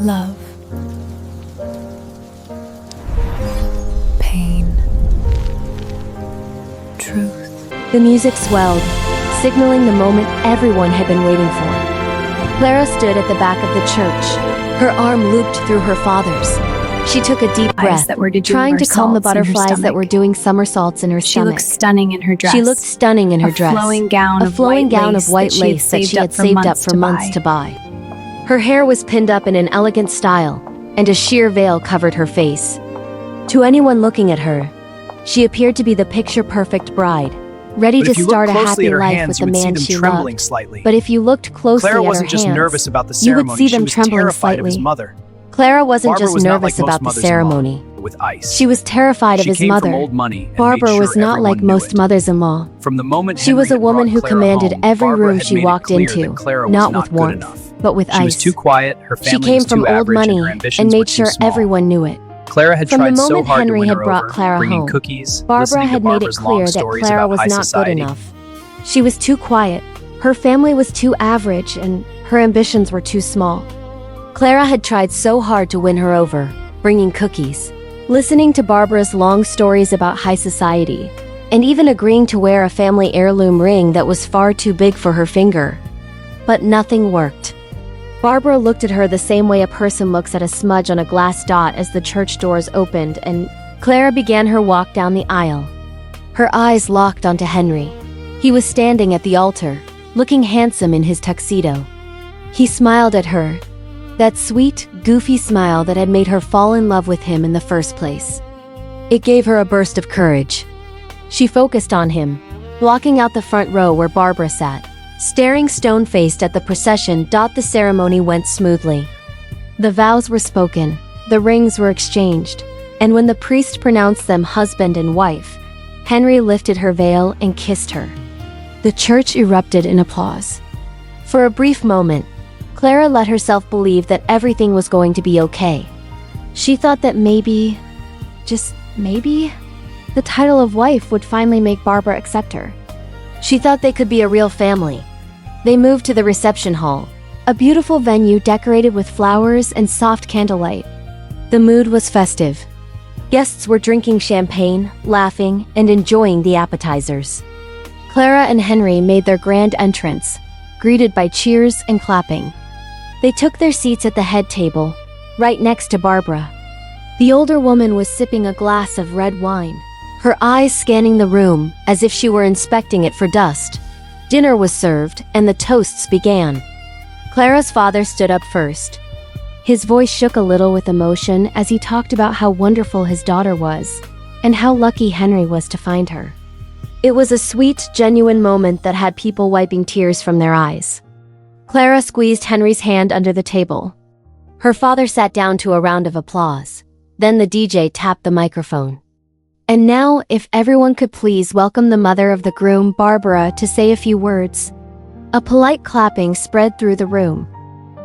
love, pain, truth. The music swelled, signaling the moment everyone had been waiting for. Clara stood at the back of the church, her arm looped through her father's. She took a deep breath, trying to calm the butterflies that were doing somersaults in her stomach. She looked stunning in her dress. She looked stunning in her dress. A flowing gown of white lace that she had saved up for months to buy. Her hair was pinned up in an elegant style, and a sheer veil covered her face. To anyone looking at her, she appeared to be the picture-perfect bride, ready to start a happy life with the man she loved. But if you looked closely at her hands, you would see them trembling slightly. Clara wasn't just nervous about the ceremony. She was terrified of his mother. Barbara was not like most mothers-in-law. She was a woman who commanded every room she walked into, not with warmth, but with ice. She came from old money and made sure everyone knew it. From the moment Henry had brought Clara home, Barbara had made it clear that Clara was not good enough. She was too quiet, her family was too average, and her ambitions were too small. Clara had tried so hard to win her over, bringing cookies, listening to Barbara's long stories about high society, and even agreeing to wear a family heirloom ring that was far too big for her finger. But nothing worked. Barbara looked at her the same way a person looks at a smudge on a glass dot as the church doors opened, and Clara began her walk down the aisle. Her eyes locked onto Henry. He was standing at the altar, looking handsome in his tuxedo. He smiled at her, that sweet, goofy smile that had made her fall in love with him in the first place. It gave her a burst of courage. She focused on him, blocking out the front row where Barbara sat. Staring stone-faced at the procession, the ceremony went smoothly. The vows were spoken, the rings were exchanged, and when the priest pronounced them husband and wife, Henry lifted her veil and kissed her. The church erupted in applause. For a brief moment, Clara let herself believe that everything was going to be okay. She thought that maybe, just maybe, the title of wife would finally make Barbara accept her. She thought they could be a real family. They moved to the reception hall, a beautiful venue decorated with flowers and soft candlelight. The mood was festive. Guests were drinking champagne, laughing, and enjoying the appetizers. Clara and Henry made their grand entrance, greeted by cheers and clapping. They took their seats at the head table, right next to Barbara. The older woman was sipping a glass of red wine, her eyes scanning the room as if she were inspecting it for dust. Dinner was served, and the toasts began. Clara's father stood up first. His voice shook a little with emotion as he talked about how wonderful his daughter was, and how lucky Henry was to find her. It was a sweet, genuine moment that had people wiping tears from their eyes. Clara squeezed Henry's hand under the table. Her father sat down to a round of applause. Then the DJ tapped the microphone. And now, if everyone could please welcome the mother of the groom, Barbara, to say a few words. A polite clapping spread through the room.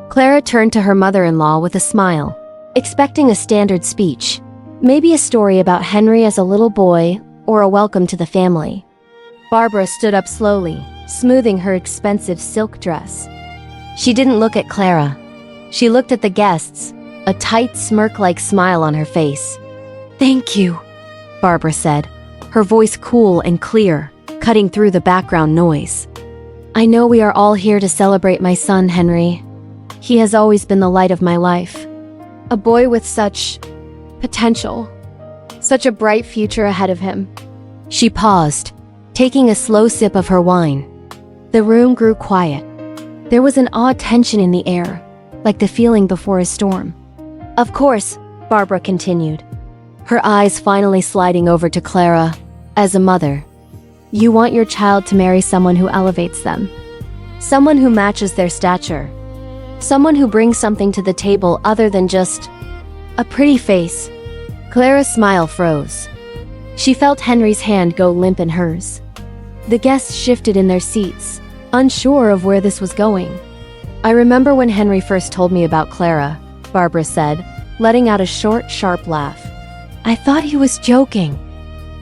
Clara turned to her mother-in-law with a smile, expecting a standard speech. Maybe a story about Henry as a little boy, or a welcome to the family. Barbara stood up slowly, smoothing her expensive silk dress. She didn't look at Clara. She looked at the guests, a tight smirk-like smile on her face. "Thank you," Barbara said, her voice cool and clear, cutting through the background noise. "I know we are all here to celebrate my son, Henry. He has always been the light of my life. A boy with such potential, such a bright future ahead of him." She paused, taking a slow sip of her wine. The room grew quiet. There was an odd tension in the air, like the feeling before a storm. "Of course," Barbara continued, her eyes finally sliding over to Clara. "As a mother, you want your child to marry someone who elevates them. Someone who matches their stature. Someone who brings something to the table other than just a pretty face." Clara's smile froze. She felt Henry's hand go limp in hers. The guests shifted in their seats, unsure of where this was going. "I remember when Henry first told me about Clara," Barbara said, letting out a short, sharp laugh. "I thought he was joking.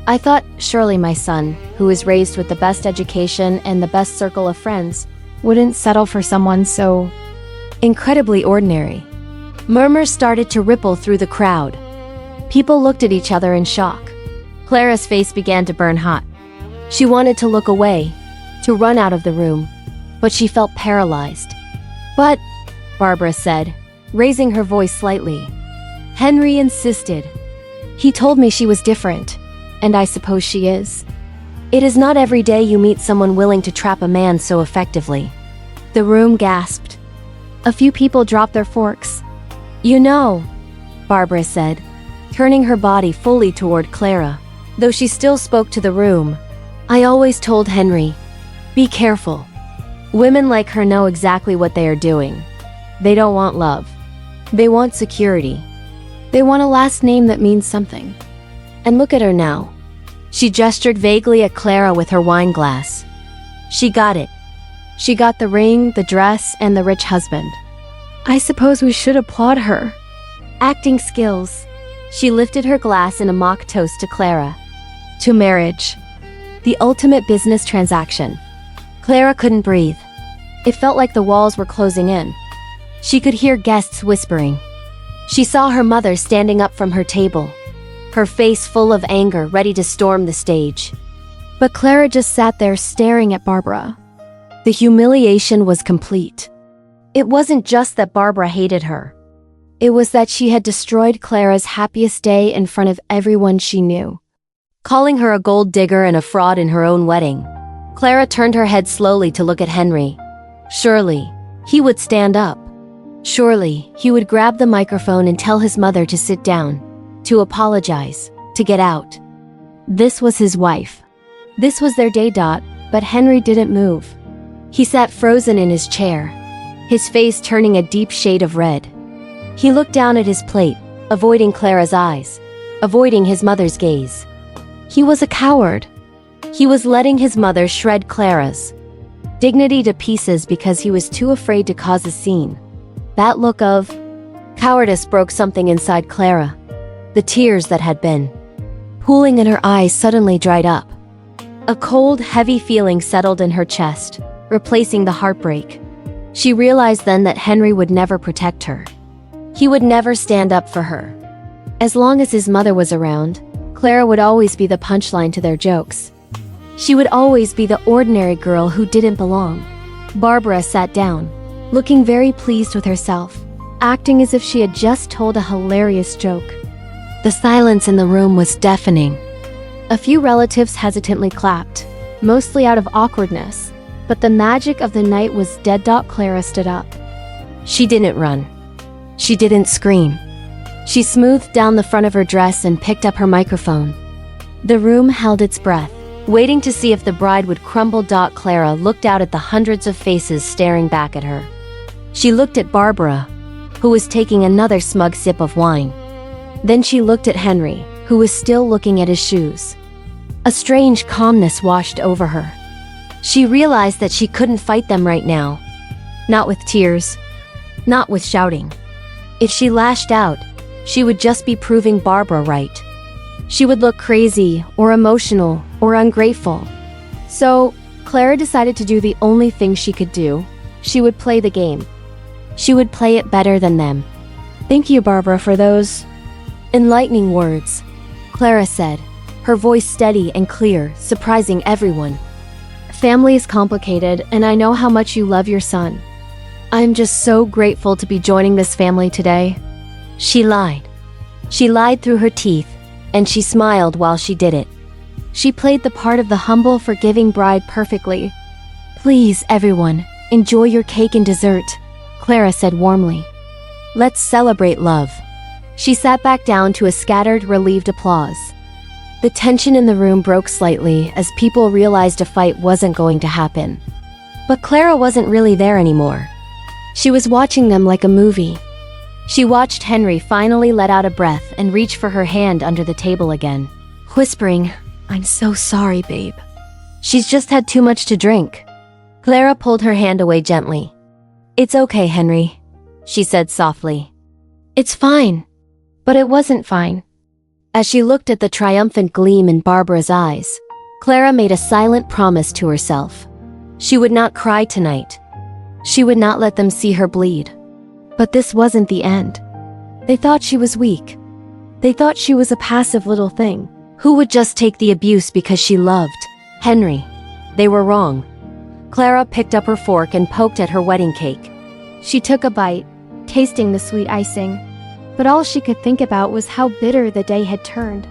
I thought surely my son, who was raised with the best education and the best circle of friends, wouldn't settle for someone so incredibly ordinary. Murmurs started to ripple through the crowd. People looked at each other in shock. Clara's face began to burn hot. She wanted to look away, to run out of the room, but she felt paralyzed. "But," Barbara said, raising her voice slightly. "Henry insisted. He told me she was different, and I suppose she is. It is not every day you meet someone willing to trap a man so effectively." The room gasped. A few people dropped their forks. "You know," Barbara said, turning her body fully toward Clara, though she still spoke to the room, "I always told Henry, be careful. Women like her know exactly what they are doing. They don't want love. They want security. They want a last name that means something. And look at her now." She gestured vaguely at Clara with her wine glass. She got it. She got the ring, the dress, and the rich husband. "I suppose we should applaud her." Acting skills. She lifted her glass in a mock toast to Clara. To marriage. The ultimate business transaction. Clara couldn't breathe. It felt like the walls were closing in. She could hear guests whispering. She saw her mother standing up from her table, her face full of anger, ready to storm the stage. But Clara just sat there staring at Barbara. The humiliation was complete. It wasn't just that Barbara hated her. It was that she had destroyed Clara's happiest day in front of everyone she knew. Calling her a gold digger and a fraud in her own wedding, Clara turned her head slowly to look at Henry. Surely, he would stand up. Surely, he would grab the microphone and tell his mother to sit down, to apologize, to get out. This was his wife. This was their day. But Henry didn't move. He sat frozen in his chair, his face turning a deep shade of red. He looked down at his plate, avoiding Clara's eyes, avoiding his mother's gaze. He was a coward. He was letting his mother shred Clara's dignity to pieces because he was too afraid to cause a scene. That look of cowardice broke something inside Clara. The tears that had been pooling in her eyes suddenly dried up. A cold, heavy feeling settled in her chest, replacing the heartbreak. She realized then that Henry would never protect her. He would never stand up for her. As long as his mother was around, Clara would always be the punchline to their jokes. She would always be the ordinary girl who didn't belong. Barbara sat down, looking very pleased with herself, acting as if she had just told a hilarious joke. The silence in the room was deafening. A few relatives hesitantly clapped, mostly out of awkwardness, but the magic of the night was dead. Clara stood up. She didn't run. She didn't scream. She smoothed down the front of her dress and picked up her microphone. The room held its breath, waiting to see if the bride would crumble. Clara looked out at the hundreds of faces staring back at her. She looked at Barbara, who was taking another smug sip of wine. Then she looked at Henry, who was still looking at his shoes. A strange calmness washed over her. She realized that she couldn't fight them right now. Not with tears. Not with shouting. If she lashed out, she would just be proving Barbara right. She would look crazy, or emotional, or ungrateful. So, Clara decided to do the only thing she could do. She would play the game. She would play it better than them. "Thank you, Barbara, for those enlightening words," Clara said, her voice steady and clear, surprising everyone. "Family is complicated, and I know how much you love your son. I'm just so grateful to be joining this family today." She lied. She lied through her teeth, and she smiled while she did it. She played the part of the humble, forgiving bride perfectly. "Please, everyone, enjoy your cake and dessert," Clara said warmly. "Let's celebrate love." She sat back down to a scattered, relieved applause. The tension in the room broke slightly as people realized a fight wasn't going to happen. But Clara wasn't really there anymore. She was watching them like a movie. She watched Henry finally let out a breath and reach for her hand under the table again, whispering, "I'm so sorry, babe. She's just had too much to drink." Clara pulled her hand away gently. "It's okay, Henry," she said softly. "It's fine." But it wasn't fine. As she looked at the triumphant gleam in Barbara's eyes, Clara made a silent promise to herself. She would not cry tonight. She would not let them see her bleed. But this wasn't the end. They thought she was weak. They thought she was a passive little thing who would just take the abuse because she loved Henry. They were wrong. Clara picked up her fork and poked at her wedding cake. She took a bite, tasting the sweet icing, but all she could think about was how bitter the day had turned.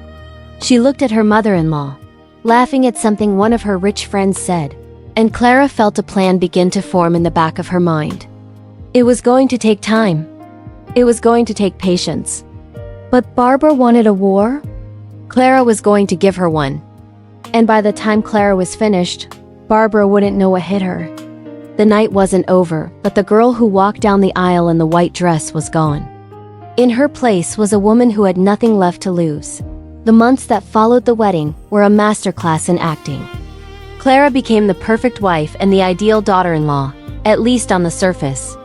She looked at her mother-in-law, laughing at something one of her rich friends said, and Clara felt a plan begin to form in the back of her mind. It was going to take time. It was going to take patience. But Barbara wanted a war? Clara was going to give her one. And by the time Clara was finished, Barbara wouldn't know what hit her. The night wasn't over, but the girl who walked down the aisle in the white dress was gone. In her place was a woman who had nothing left to lose. The months that followed the wedding were a masterclass in acting. Clara became the perfect wife and the ideal daughter-in-law, at least on the surface.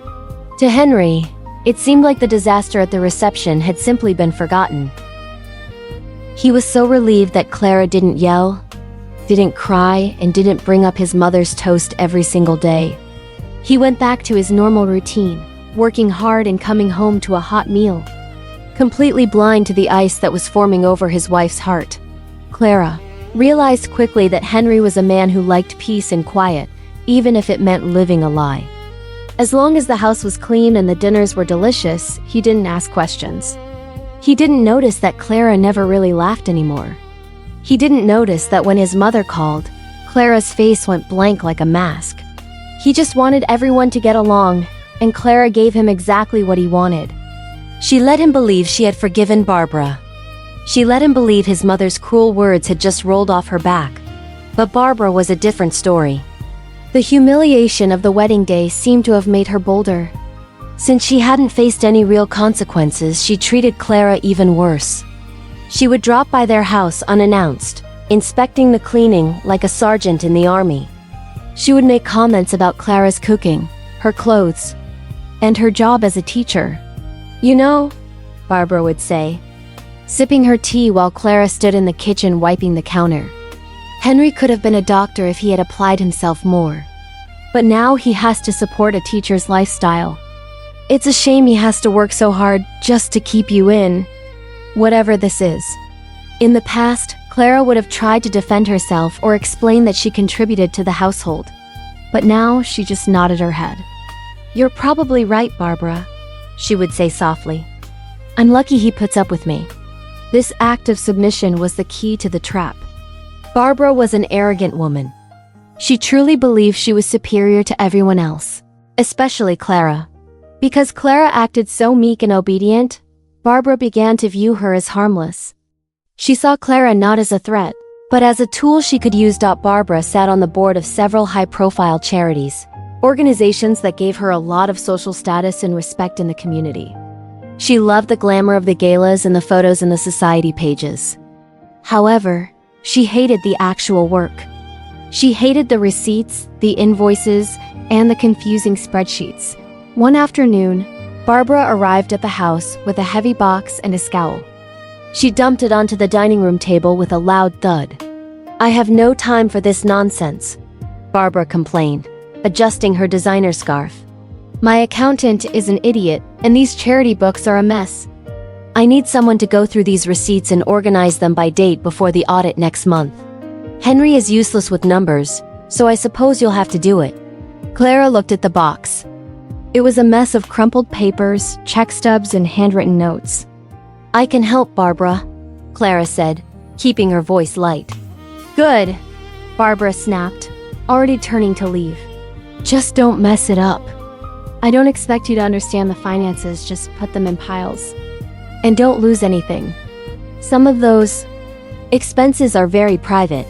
To Henry, it seemed like the disaster at the reception had simply been forgotten. He was so relieved that Clara didn't yell, didn't cry, and didn't bring up his mother's toast every single day. He went back to his normal routine, working hard and coming home to a hot meal, completely blind to the ice that was forming over his wife's heart. Clara realized quickly that Henry was a man who liked peace and quiet, even if it meant living a lie. As long as the house was clean and the dinners were delicious, he didn't ask questions. He didn't notice that Clara never really laughed anymore. He didn't notice that when his mother called, Clara's face went blank like a mask. He just wanted everyone to get along, and Clara gave him exactly what he wanted. She let him believe she had forgiven Barbara. She let him believe his mother's cruel words had just rolled off her back. But Barbara was a different story. The humiliation of the wedding day seemed to have made her bolder. Since she hadn't faced any real consequences, she treated Clara even worse. She would drop by their house unannounced, inspecting the cleaning like a sergeant in the army. She would make comments about Clara's cooking, her clothes, and her job as a teacher. "You know," Barbara would say, sipping her tea while Clara stood in the kitchen wiping the counter, "Henry could have been a doctor if he had applied himself more. But now he has to support a teacher's lifestyle. It's a shame he has to work so hard just to keep you in, whatever this is." In the past, Clara would have tried to defend herself or explain that she contributed to the household. But now she just nodded her head. "You're probably right, Barbara," she would say softly. "I'm lucky he puts up with me." This act of submission was the key to the trap. Barbara was an arrogant woman. She truly believed she was superior to everyone else, especially Clara. Because Clara acted so meek and obedient, Barbara began to view her as harmless. She saw Clara not as a threat, but as a tool she could use. Barbara sat on the board of several high-profile charities, organizations that gave her a lot of social status and respect in the community. She loved the glamour of the galas and the photos in the society pages. However, she hated the actual work. She hated the receipts, the invoices, and the confusing spreadsheets. One afternoon, Barbara arrived at the house with a heavy box and a scowl. She dumped it onto the dining room table with a loud thud. "I have no time for this nonsense," Barbara complained, adjusting her designer scarf. "My accountant is an idiot, and these charity books are a mess. I need someone to go through these receipts and organize them by date before the audit next month. Henry is useless with numbers, so I suppose you'll have to do it." Clara looked at the box. It was a mess of crumpled papers, check stubs, and handwritten notes. "I can help, Barbara," Clara said, keeping her voice light. "Good," Barbara snapped, already turning to leave. "Just don't mess it up. I don't expect you to understand the finances, just put them in piles. And don't lose anything. Some of those expenses are very private."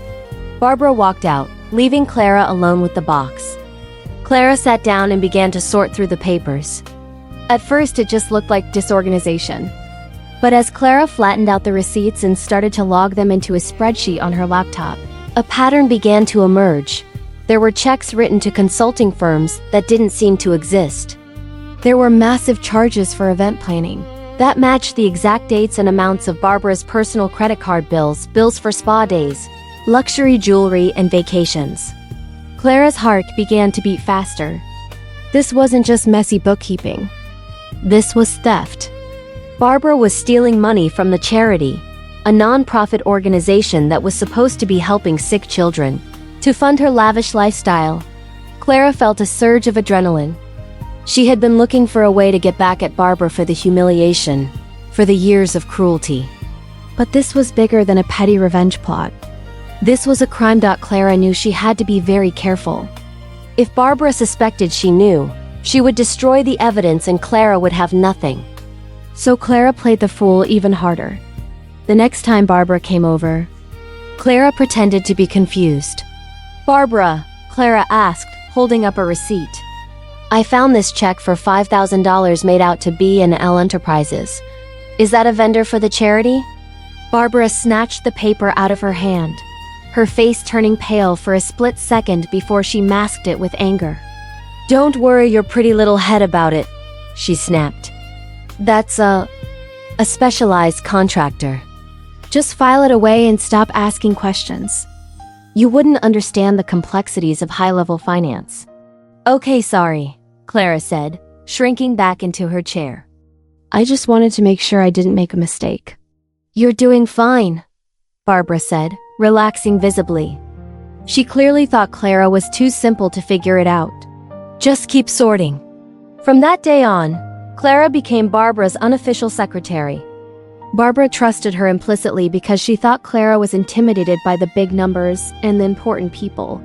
Barbara walked out, leaving Clara alone with the box. Clara sat down and began to sort through the papers. At first it just looked like disorganization. But as Clara flattened out the receipts and started to log them into a spreadsheet on her laptop, a pattern began to emerge. There were checks written to consulting firms that didn't seem to exist. There were massive charges for event planning that matched the exact dates and amounts of Barbara's personal credit card bills for spa days, luxury jewelry, and vacations. Clara's heart began to beat faster. This wasn't just messy bookkeeping. This was theft. Barbara was stealing money from the charity, a non-profit organization that was supposed to be helping sick children, to fund her lavish lifestyle. Clara felt a surge of adrenaline. She had been looking for a way to get back at Barbara for the humiliation, for the years of cruelty. But this was bigger than a petty revenge plot. This was a crime. Clara knew she had to be very careful. If Barbara suspected she knew, she would destroy the evidence and Clara would have nothing. So Clara played the fool even harder. The next time Barbara came over, Clara pretended to be confused. "Barbara," Clara asked, holding up a receipt. "I found this check for $5,000 made out to B&L Enterprises. Is that a vendor for the charity?" Barbara snatched the paper out of her hand, her face turning pale for a split second before she masked it with anger. "Don't worry your pretty little head about it," she snapped. "That's a specialized contractor. just file it away and stop asking questions. You wouldn't understand the complexities of high-level finance." "Okay, sorry," Clara said, shrinking back into her chair. I just wanted to make sure I didn't make a mistake. "You're doing fine," Barbara said, relaxing visibly. She clearly thought Clara was too simple to figure it out. "Just keep sorting." From that day on, Clara became Barbara's unofficial secretary. Barbara trusted her implicitly because she thought Clara was intimidated by the big numbers and the important people.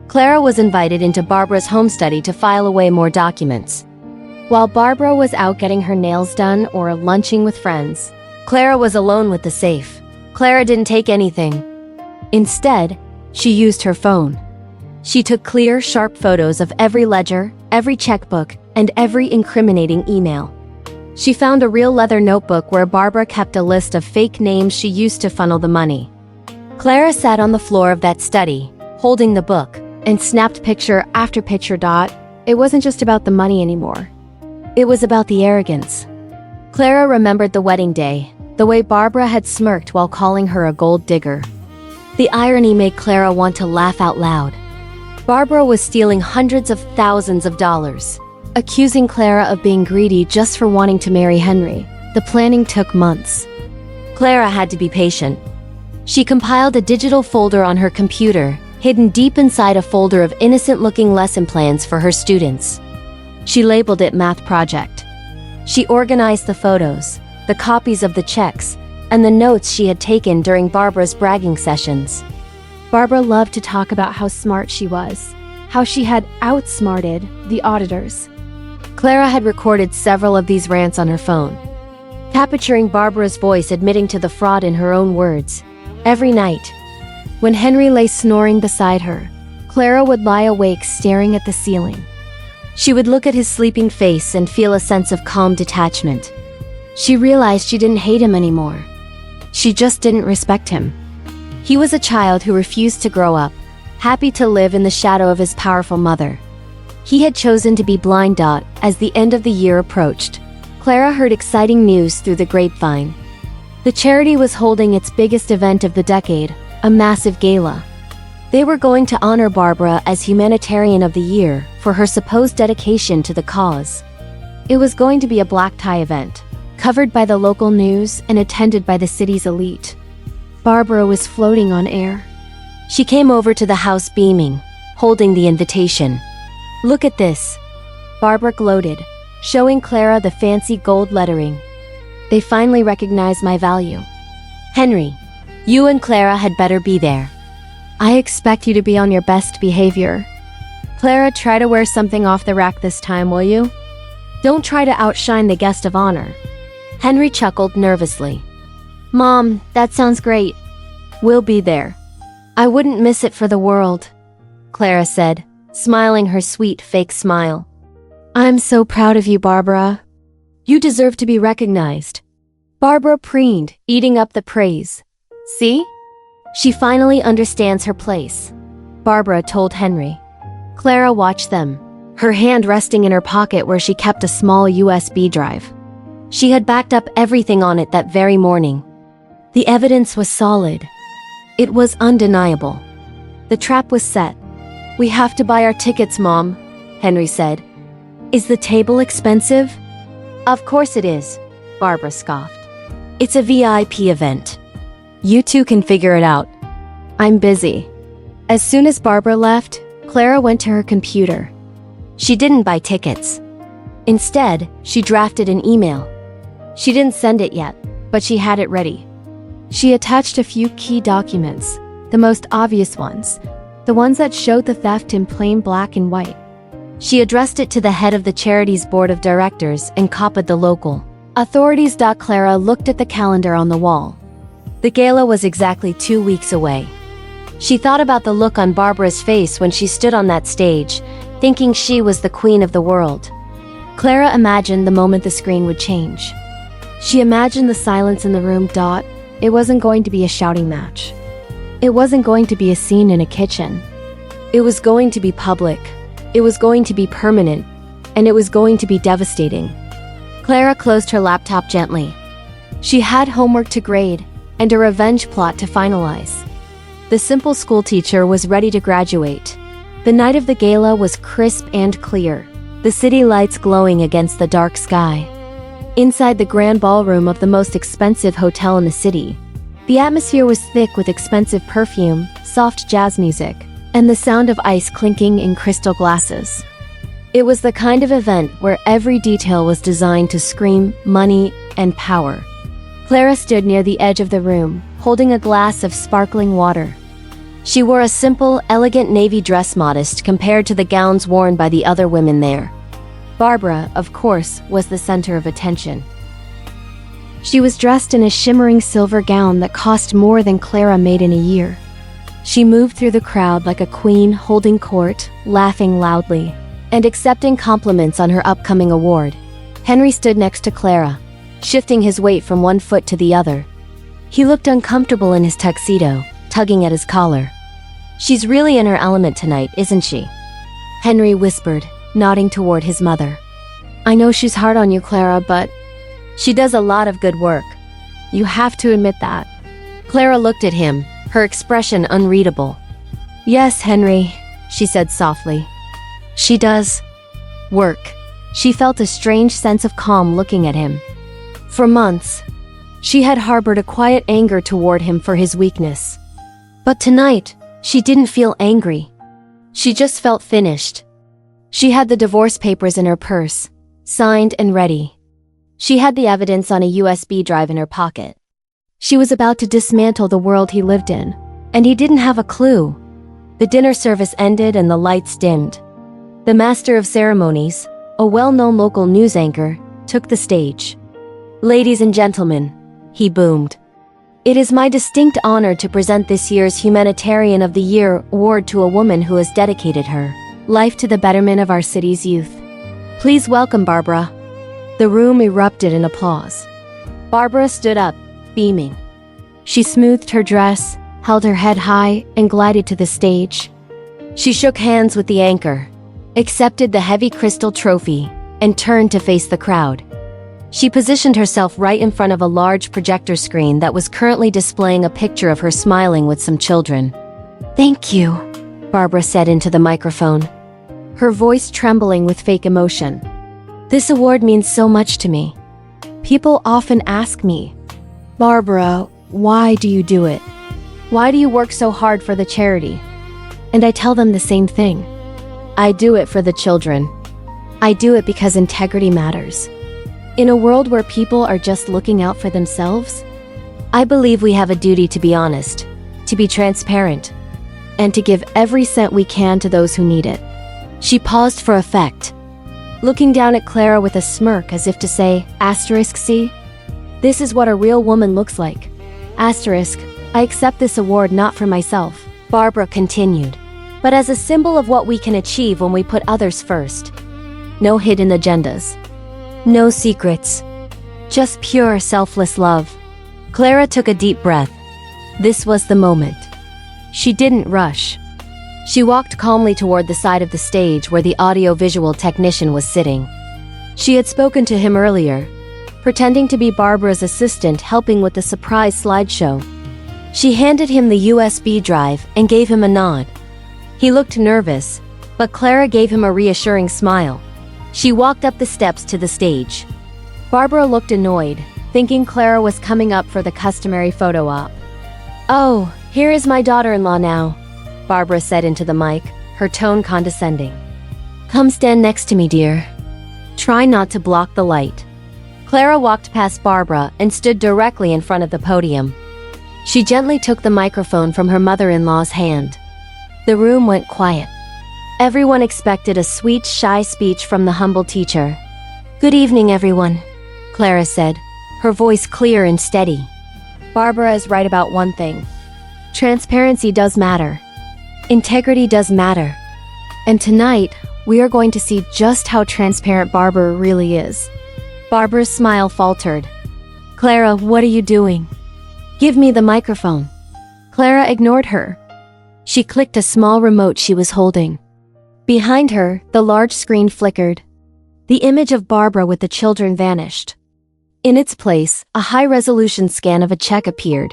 Clara was invited into Barbara's home study to file away more documents. While Barbara was out getting her nails done or lunching with friends, Clara was alone with the safe. Clara didn't take anything. Instead, she used her phone. She took clear, sharp photos of every ledger, every checkbook, and every incriminating email. She found a real leather notebook where Barbara kept a list of fake names she used to funnel the money. Clara sat on the floor of that study, holding the book, And snapped picture after picture. It wasn't just about the money anymore. It was about the arrogance. Clara remembered the wedding day, the way Barbara had smirked while calling her a gold digger. The irony made Clara want to laugh out loud. Barbara was stealing hundreds of thousands of dollars, accusing Clara of being greedy just for wanting to marry Henry. The planning took months. Clara had to be patient. She compiled a digital folder on her computer, hidden deep inside a folder of innocent-looking lesson plans for her students. She labeled it Math Project. She organized the photos, the copies of the checks, and the notes she had taken during Barbara's bragging sessions. Barbara loved to talk about how smart she was, how she had outsmarted the auditors. Clara had recorded several of these rants on her phone, capturing Barbara's voice admitting to the fraud in her own words. Every night, when Henry lay snoring beside her, Clara would lie awake staring at the ceiling. She would look at his sleeping face and feel a sense of calm detachment. She realized she didn't hate him anymore. She just didn't respect him. He was a child who refused to grow up, happy to live in the shadow of his powerful mother. He had chosen to be blind. As the end of the year approached, Clara heard exciting news through the grapevine. The charity was holding its biggest event of the decade, a massive gala. They were going to honor Barbara as Humanitarian of the Year for her supposed dedication to the cause. It was going to be a black tie event, covered by the local news and attended by the city's elite. Barbara was floating on air. She came over to the house beaming, holding the invitation. "Look at this," Barbara gloated, showing Clara the fancy gold lettering. "They finally recognize my value. Henry, you and Clara had better be there. I expect you to be on your best behavior. Clara, try to wear something off the rack this time, will you? Don't try to outshine the guest of honor." Henry chuckled nervously. "Mom, that sounds great. We'll be there. I wouldn't miss it for the world," Clara said, smiling her sweet fake smile. I'm so proud of you, Barbara. "You deserve to be recognized." Barbara preened, eating up the praise. "See? She finally understands her place," Barbara told Henry. Clara watched them, her hand resting in her pocket where she kept a small USB drive. She had backed up everything on it that very morning. The evidence was solid. It was undeniable. The trap was set. "We have to buy our tickets, Mom," Henry said. "Is the table expensive?" "Of course it is," Barbara scoffed. It's a VIP event. You two can figure it out. I'm busy. As soon as Barbara left, Clara went to her computer. She didn't buy tickets. Instead, she drafted an email. She didn't send it yet, but she had it ready. She attached a few key documents, the most obvious ones, the ones that showed the theft in plain black and white. She addressed it to the head of the charity's board of directors and copied the local authorities. Clara looked at the calendar on the wall. The gala was exactly 2 weeks away. She thought about the look on Barbara's face when she stood on that stage, thinking she was the queen of the world. Clara imagined the moment the screen would change. She imagined the silence in the room. It wasn't going to be a shouting match. It wasn't going to be a scene in a kitchen. It was going to be public. It was going to be permanent. And it was going to be devastating. Clara closed her laptop gently. She had homework to grade and a revenge plot to finalize. The simple schoolteacher was ready to graduate. The night of the gala was crisp and clear, the city lights glowing against the dark sky. Inside the grand ballroom of the most expensive hotel in the city, the atmosphere was thick with expensive perfume, soft jazz music, and the sound of ice clinking in crystal glasses. It was the kind of event where every detail was designed to scream money and power. Clara stood near the edge of the room, holding a glass of sparkling water. She wore a simple, elegant navy dress, modest compared to the gowns worn by the other women there. Barbara, of course, was the center of attention. She was dressed in a shimmering silver gown that cost more than Clara made in a year. She moved through the crowd like a queen holding court, laughing loudly, and accepting compliments on her upcoming award. Henry stood next to Clara, shifting his weight from one foot to the other. He looked uncomfortable in his tuxedo, tugging at his collar. She's really in her element tonight, isn't she? Henry whispered, nodding toward his mother. I know she's hard on you, Clara, but she does a lot of good work. You have to admit that. Clara looked at him, her expression unreadable. Yes, Henry, she said softly. She does work. She felt a strange sense of calm looking at him. For months, she had harbored a quiet anger toward him for his weakness. But tonight, she didn't feel angry. She just felt finished. She had the divorce papers in her purse, signed and ready. She had the evidence on a USB drive in her pocket. She was about to dismantle the world he lived in, and he didn't have a clue. The dinner service ended and the lights dimmed. The master of ceremonies, a well-known local news anchor, took the stage. Ladies and gentlemen, he boomed. It is my distinct honor to present this year's Humanitarian of the Year award to a woman who has dedicated her life to the betterment of our city's youth. Please welcome Barbara. The room erupted in applause. Barbara stood up, beaming. She smoothed her dress, held her head high, and glided to the stage. She shook hands with the anchor, accepted the heavy crystal trophy, and turned to face the crowd. She positioned herself right in front of a large projector screen that was currently displaying a picture of her smiling with some children. Thank you, Barbara said into the microphone, her voice trembling with fake emotion. This award means so much to me. People often ask me, Barbara, why do you do it? Why do you work so hard for the charity? And I tell them the same thing. I do it for the children. I do it because integrity matters. In a world where people are just looking out for themselves, I believe we have a duty to be honest, to be transparent, and to give every cent we can to those who need it. She paused for effect, looking down at Clara with a smirk as if to say, see? This is what a real woman looks like. I accept this award not for myself, Barbara continued, but as a symbol of what we can achieve when we put others first. No hidden agendas. No secrets. Just pure, selfless love. Clara took a deep breath. This was the moment. She didn't rush. She walked calmly toward the side of the stage where the audio-visual technician was sitting. She had spoken to him earlier, pretending to be Barbara's assistant helping with the surprise slideshow. She handed him the USB drive and gave him a nod. He looked nervous, but Clara gave him a reassuring smile. She walked up the steps to the stage. Barbara looked annoyed, thinking Clara was coming up for the customary photo op. "Oh, here is my daughter-in-law now," Barbara said into the mic, her tone condescending. "Come stand next to me, dear. Try not to block the light." Clara walked past Barbara and stood directly in front of the podium. She gently took the microphone from her mother-in-law's hand. The room went quiet. Everyone expected a sweet, shy speech from the humble teacher. "Good evening, everyone," Clara said, her voice clear and steady. Barbara is right about one thing. Transparency does matter. Integrity does matter. And tonight, we are going to see just how transparent Barbara really is. Barbara's smile faltered. "Clara, what are you doing? Give me the microphone." Clara ignored her. She clicked a small remote she was holding. Behind her, the large screen flickered. The image of Barbara with the children vanished. In its place, a high-resolution scan of a check appeared.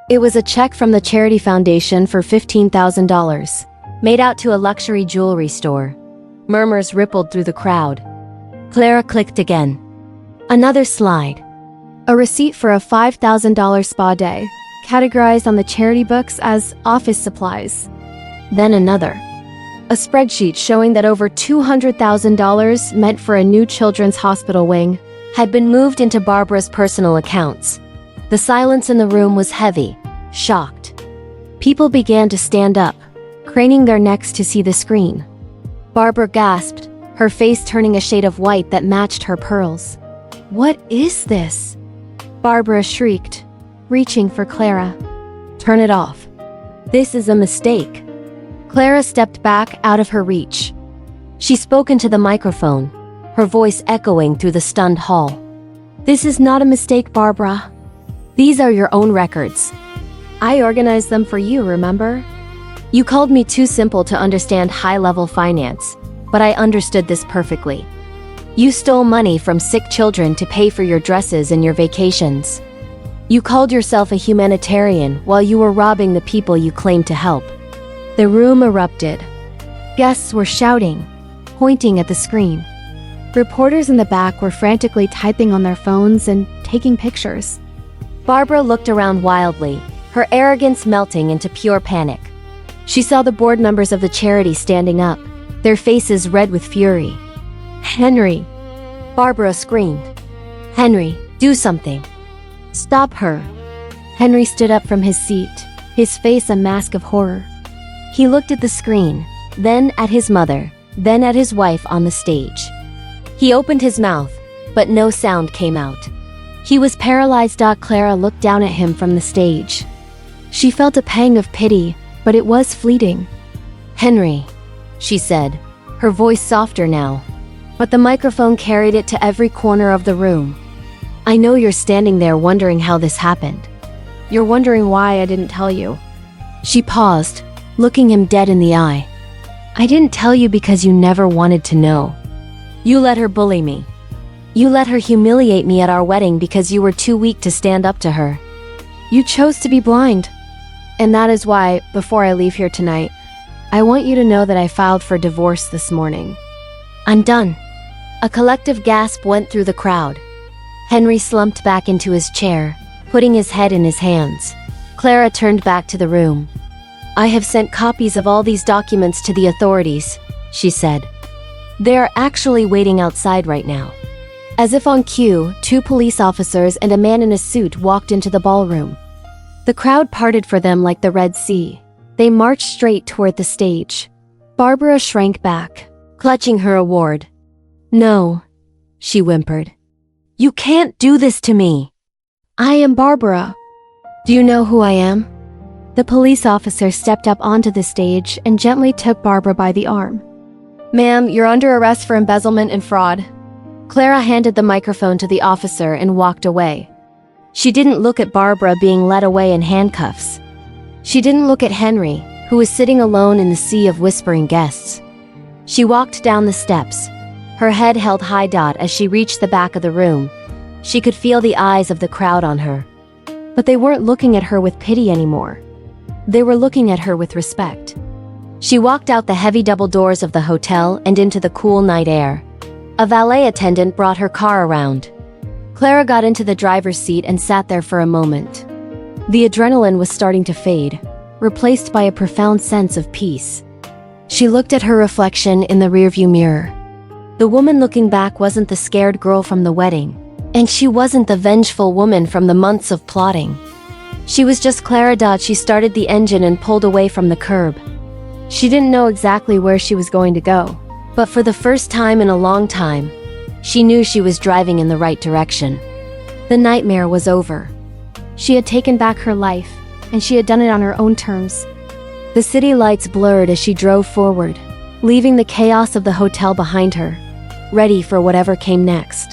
It was a check from the charity foundation for $15,000, made out to a luxury jewelry store. Murmurs rippled through the crowd. Clara clicked again. Another slide. A receipt for a $5,000 spa day, categorized on the charity books as office supplies. Then another. A spreadsheet showing that over $200,000 meant for a new children's hospital wing had been moved into Barbara's personal accounts. The silence in the room was heavy, shocked. People began to stand up, craning their necks to see the screen. Barbara gasped, her face turning a shade of white that matched her pearls. "What is this?" Barbara shrieked, reaching for Clara. "Turn it off. This is a mistake." Clara stepped back out of her reach. She spoke into the microphone, her voice echoing through the stunned hall. "This is not a mistake, Barbara. These are your own records. I organized them for you, remember? You called me too simple to understand high-level finance, but I understood this perfectly. You stole money from sick children to pay for your dresses and your vacations. You called yourself a humanitarian while you were robbing the people you claimed to help." The room erupted. Guests were shouting, pointing at the screen. Reporters in the back were frantically typing on their phones and taking pictures. Barbara looked around wildly, her arrogance melting into pure panic. She saw the board members of the charity standing up, their faces red with fury. "Henry!" Barbara screamed. "Henry, do something. Stop her." Henry stood up from his seat, his face a mask of horror. He looked at the screen, then at his mother, then at his wife on the stage. He opened his mouth, but no sound came out. He was paralyzed. Clara looked down at him from the stage. She felt a pang of pity, but it was fleeting. "Henry," she said, her voice softer now, but the microphone carried it to every corner of the room. "I know you're standing there wondering how this happened. You're wondering why I didn't tell you." She paused, looking him dead in the eye. "I didn't tell you because you never wanted to know. You let her bully me. You let her humiliate me at our wedding because you were too weak to stand up to her. You chose to be blind. And that is why, before I leave here tonight, I want you to know that I filed for divorce this morning. I'm done." A collective gasp went through the crowd. Henry slumped back into his chair, putting his head in his hands. Clara turned back to the room. "I have sent copies of all these documents to the authorities," she said. "They are actually waiting outside right now." As if on cue, 2 police officers and a man in a suit walked into the ballroom. The crowd parted for them like the Red Sea. They marched straight toward the stage. Barbara shrank back, clutching her award. "No," she whimpered. "You can't do this to me. I am Barbara. Do you know who I am?" The police officer stepped up onto the stage and gently took Barbara by the arm. "Ma'am, you're under arrest for embezzlement and fraud." Clara handed the microphone to the officer and walked away. She didn't look at Barbara being led away in handcuffs. She didn't look at Henry, who was sitting alone in the sea of whispering guests. She walked down the steps, her head held high. As she reached the back of the room, she could feel the eyes of the crowd on her. But they weren't looking at her with pity anymore. They were looking at her with respect. She walked out the heavy double doors of the hotel and into the cool night air. A valet attendant brought her car around. Clara got into the driver's seat and sat there for a moment. The adrenaline was starting to fade, replaced by a profound sense of peace. She looked at her reflection in the rearview mirror. The woman looking back wasn't the scared girl from the wedding, and she wasn't the vengeful woman from the months of plotting. She was just Clara. She started the engine and pulled away from the curb. She didn't know exactly where she was going to go, but for the first time in a long time, she knew she was driving in the right direction. The nightmare was over. She had taken back her life, and she had done it on her own terms. The city lights blurred as she drove forward, leaving the chaos of the hotel behind her, ready for whatever came next.